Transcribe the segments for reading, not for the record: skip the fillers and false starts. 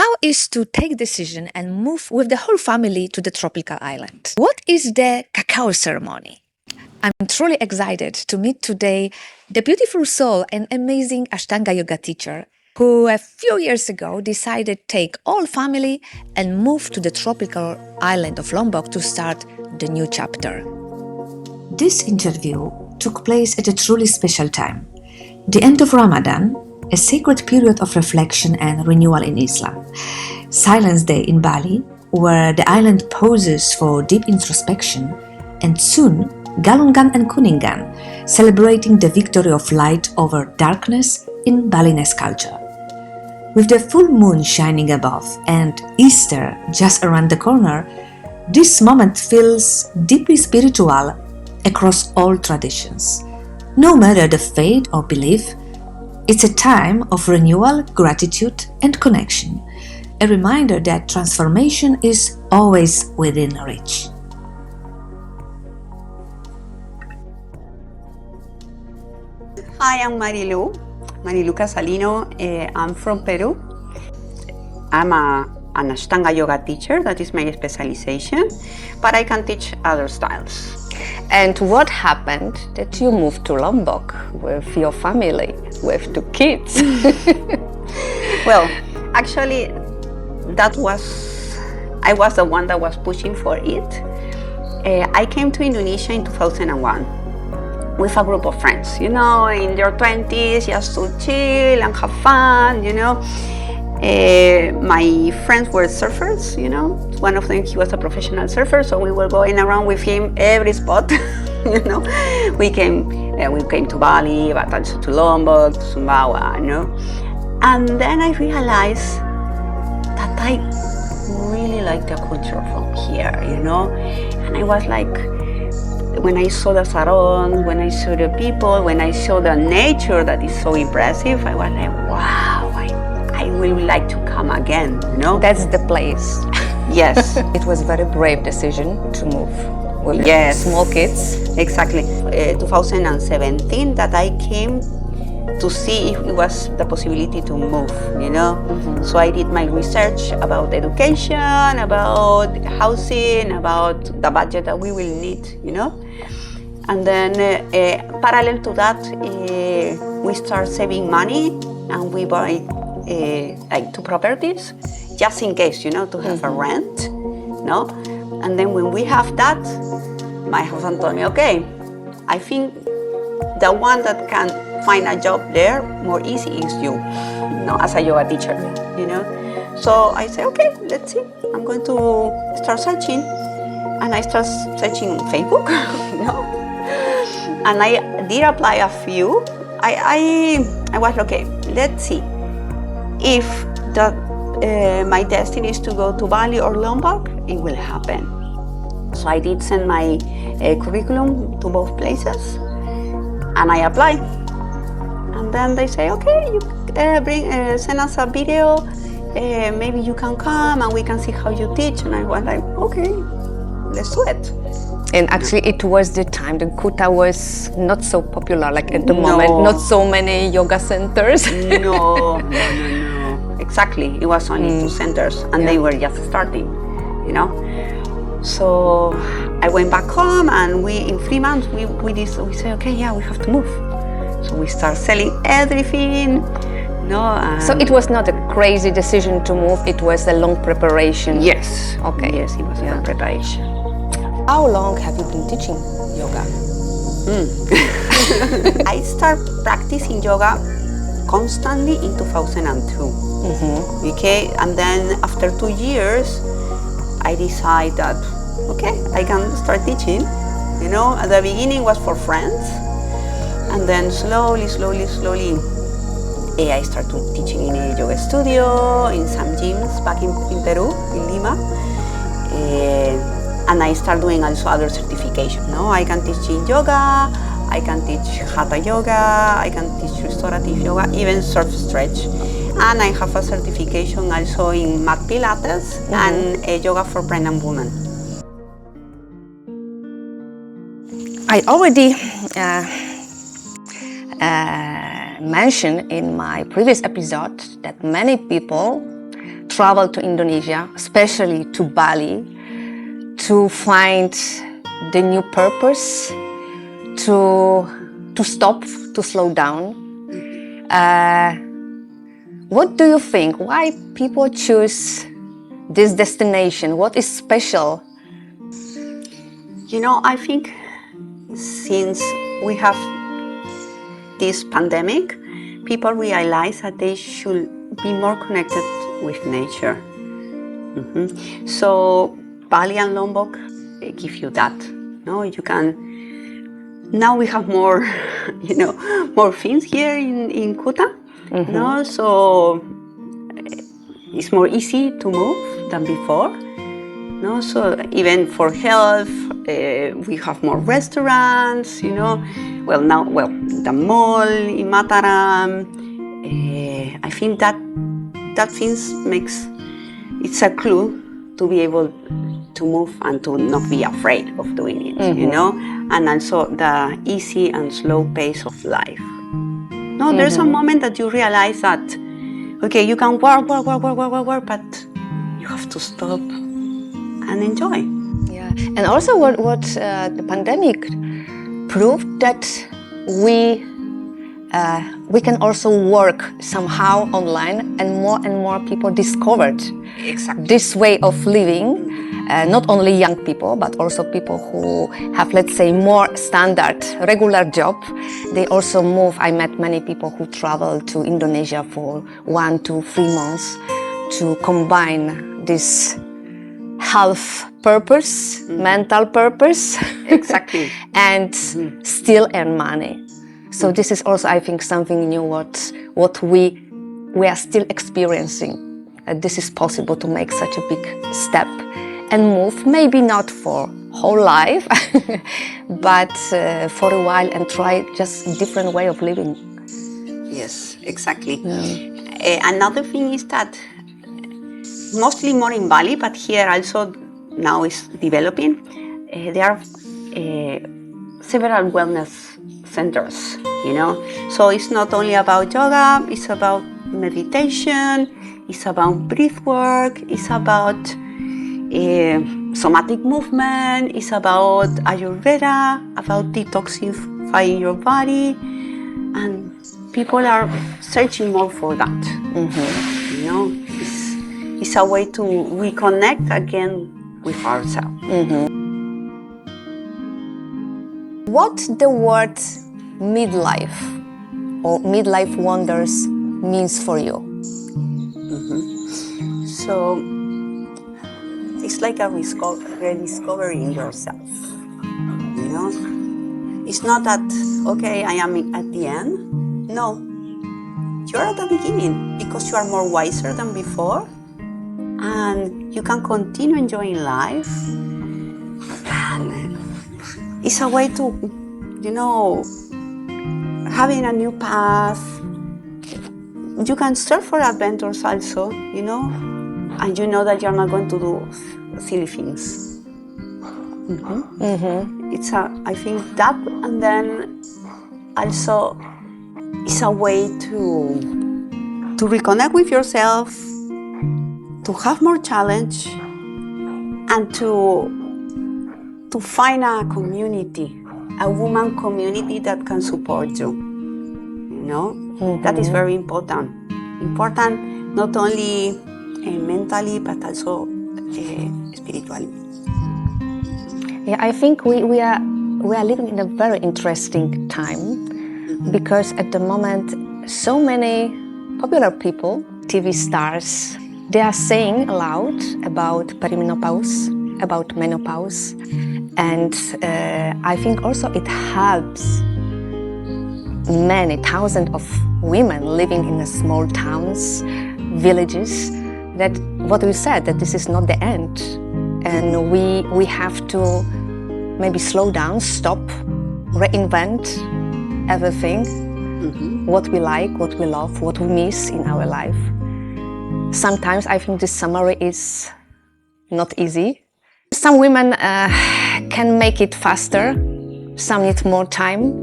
How is to take decision and move with the whole family to the tropical island? What is the Cacao ceremony? I'm truly excited to meet today the beautiful soul and amazing Ashtanga yoga teacher who a few years ago decided to take all family and move to the tropical island of Lombok to start the new chapter. This interview took place at a truly special time, the end of Ramadan, a sacred period of reflection and renewal in Islam. Silence Day in Bali, where the island pauses for deep introspection, and soon Galungan and Kuningan, celebrating the victory of light over darkness in Balinese culture. With the full moon shining above and Easter just around the corner, this moment feels deeply spiritual across all traditions. No matter the faith or belief, it's a time of renewal, gratitude, and connection, a reminder that transformation is always within reach. Hi, I'm Merilu Casalino. I'm from Peru. I'm an Ashtanga yoga teacher, that is my specialization, but I can teach other styles. And what happened that you moved to Lombok with your family, with 2 kids? Well, actually, I was the one that was pushing for it. I came to Indonesia in 2001 with a group of friends, in your 20s, just to chill and have fun, My friends were surfers, One of them, he was a professional surfer, so we were going around with him every spot, We came to Bali, but also to Lombok, to Sumbawa, And then I realized that I really like the culture from here, And I was like, when I saw the sarong, when I saw the people, when I saw the nature that is so impressive, I was like, wow, I will like to come again, That's the place. Yes. It was a very brave decision to move with small kids. Exactly. 2017 that I came to see if it was the possibility to move, So I did my research about education, about housing, about the budget that we will need, And then parallel to that, we start saving money and we buy like 2 properties, just in case, to have a rent, And then when we have that, my husband told me, okay, I think the one that can find a job there more easy is you, as a yoga teacher, So I said, okay, let's see. I'm going to start searching, and I start searching on Facebook, And I did apply a few. I was okay. Let's see if my destiny is to go to Bali or Lombok. It will happen. So I did send my curriculum to both places, and I applied. And then they say, okay, you send us a video. Maybe you can come and we can see how you teach. And I was like, okay, let's do it. And actually, it was the time the Kuta was not so popular, like at the moment, not so many yoga centers. No. Exactly, it was only 2 centers, and they were just starting, So I went back home, and in 3 months we said, okay, we have to move. So we start selling everything. So it was not a crazy decision to move, it was a long preparation. Yes. Okay. Yes, it was a long preparation. How long have you been teaching yoga? I started practicing yoga constantly in 2002. Okay, and then after 2 years, I decided that, okay, I can start teaching. At the beginning was for friends, and then slowly, I started teaching in a yoga studio, in some gyms back in Peru, in Lima. And I start doing also other certifications. I can teach Yin yoga, I can teach Hatha yoga, I can teach restorative yoga, even surf stretch. And I have a certification also in mat pilates and yoga for pregnant women. I already mentioned in my previous episode that many people travel to Indonesia, especially to Bali, to find the new purpose, to stop, to slow down. What do you think? Why people choose this destination? What is special? You know, I think since we have this pandemic, people realize that they should be more connected with nature. So Bali and Lombok give you that. No, you can. Now we have more, more things here in Kuta. No, so it's more easy to move than before. No, so even for health, we have more restaurants. The mall in Mataram. I think that things makes it's a clue to be able to move and to not be afraid of doing it. And also the easy and slow pace of life. No, there's a moment that you realize that, okay, you can work, but you have to stop and enjoy. Yeah, and also what the pandemic proved that we can also work somehow online, and more people discovered this way of living. Not only young people, but also people who have, let's say, more standard, regular job. They also move. I met many people who travel to Indonesia for 1 to 3 months to combine this health purpose, mental purpose, Exactly. and still earn money. So this is also, I think, something new what we are still experiencing. This is possible to make such a big step and move, maybe not for whole life, but for a while, and try just a different way of living. Yes, exactly. Another thing is that mostly more in Bali, but here also now is developing. There are several wellness centers, So it's not only about yoga, it's about meditation, it's about breath work, it's about somatic movement, it's about Ayurveda, about detoxifying your body, and people are searching more for that. It's a way to reconnect again with ourselves. What the word midlife or midlife wonders means for you? So it's like a rediscovering yourself. It's not that, okay, I am at the end. No, you're at the beginning because you are more wiser than before, and you can continue enjoying life. And it's a way to, having a new path. You can search for adventures also, and you know that you're not going to do silly things. I think that, and then also it's a way to reconnect with yourself, to have more challenge, and to find a community, a woman community that can support you. That is very important. Important not only mentally, but also spiritually. Yeah, I think we are living in a very interesting time, because at the moment so many popular people, TV stars, they are saying aloud about perimenopause, about menopause, and I think also it helps many thousands of women living in the small towns, villages, that what we said, that this is not the end, and we have to maybe slow down, stop, reinvent everything, what we like, what we love, what we miss in our life. Sometimes I think this summary is not easy. Some women can make it faster, some need more time,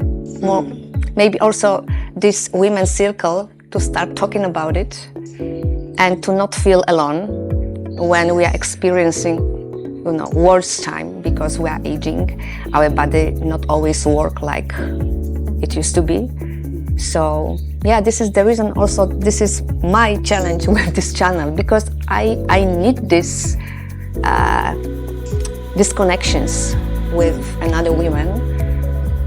maybe also this women's circle to start talking about it. and to not feel alone when we are experiencing worse time because we are aging. Our body not always work like it used to be. So yeah, this is the reason also this is my challenge with this channel, because I need these connections with another women,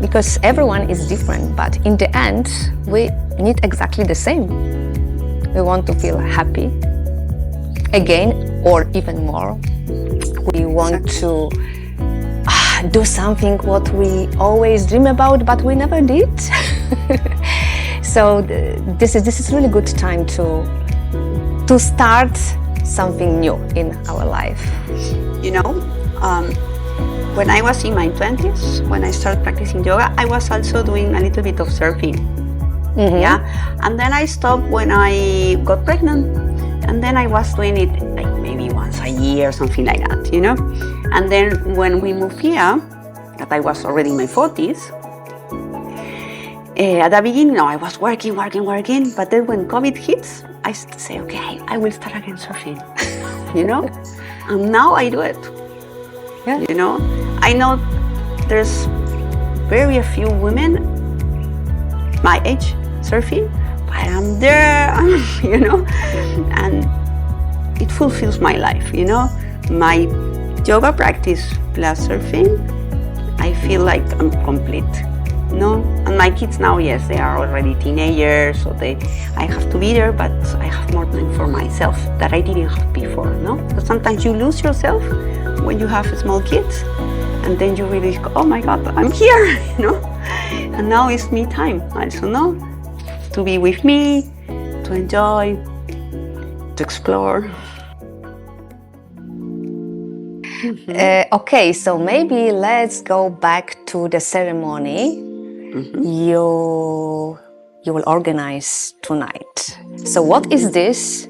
because everyone is different, but in the end we need exactly the same. We want to feel happy again or even more. We want to do something what we always dream about but we never did. So this is really good time to start something new in our life. You know, when I was in my 20s, when I started practicing yoga, I was also doing a little bit of surfing. Mm-hmm. Yeah, and then I stopped when I got pregnant, and then I was doing it like maybe once a year, something like that, you know. And then when we moved here, that I was already in my 40s, at the beginning, no, I was working, but then when COVID hits, I say, okay, I will start again surfing, you know. And now I do it. Yeah. You know, I know there's very few women my age surfing, but I'm there, you know, and it fulfills my life, you know. My yoga practice plus surfing, I feel like I'm complete, no? And my kids now, yes, they are already teenagers, so I have to be there, but I have more time for myself that I didn't have before, no? Because sometimes you lose yourself when you have small kids, and then you really go, oh my God, I'm here, you know? And now it's me time also, no? To be with me, to enjoy, to explore. Okay, so maybe let's go back to the ceremony you will organize tonight. So what is this,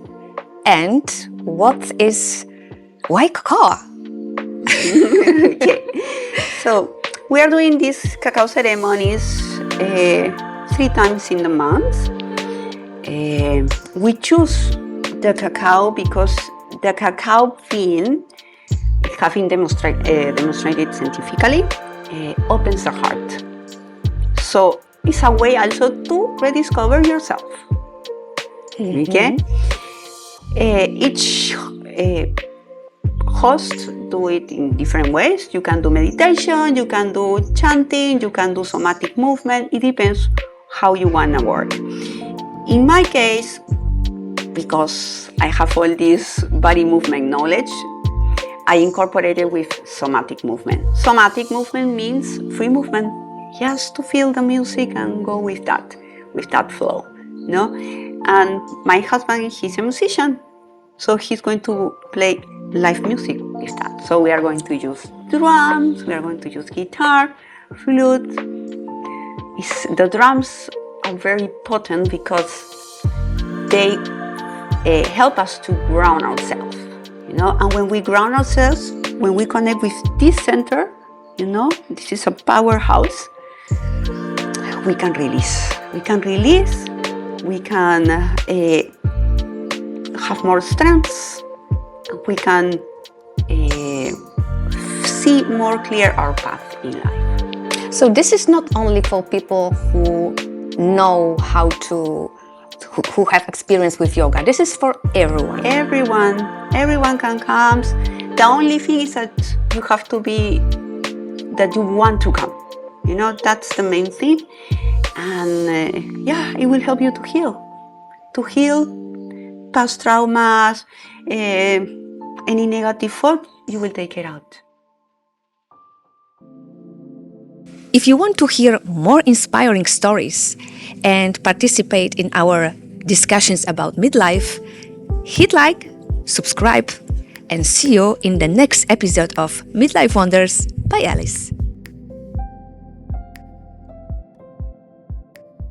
and why cacao? Okay, so we are doing these cacao ceremonies 3 times in the month. We choose the cacao because the cacao bean, having demonstrated scientifically, opens the heart. So it's a way also to rediscover yourself. Okay? Each host do it in different ways. You can do meditation, you can do chanting, you can do somatic movement. It depends how you want to work. In my case, because I have all this body movement knowledge, I incorporated with somatic movement. Somatic movement means free movement, just to feel the music and go with that flow, no? And my husband, he's a musician, so he's going to play live music with that. So we are going to use drums, we are going to use guitar, flute. The drums are very potent because they help us to ground ourselves. You know, and when we ground ourselves, when we connect with this center, you know, this is a powerhouse, we can release. We can have more strength. We can see more clear our path in life. So this is not only for people who know how to, who have experience with yoga. This is for everyone. Everyone can come. The only thing is that you have to be, that you want to come. You know, that's the main thing. And yeah, it will help you to heal past traumas, any negative thought, you will take it out. If you want to hear more inspiring stories and participate in our discussions about midlife, hit like, subscribe, and see you in the next episode of Midlife Wonders by Alice.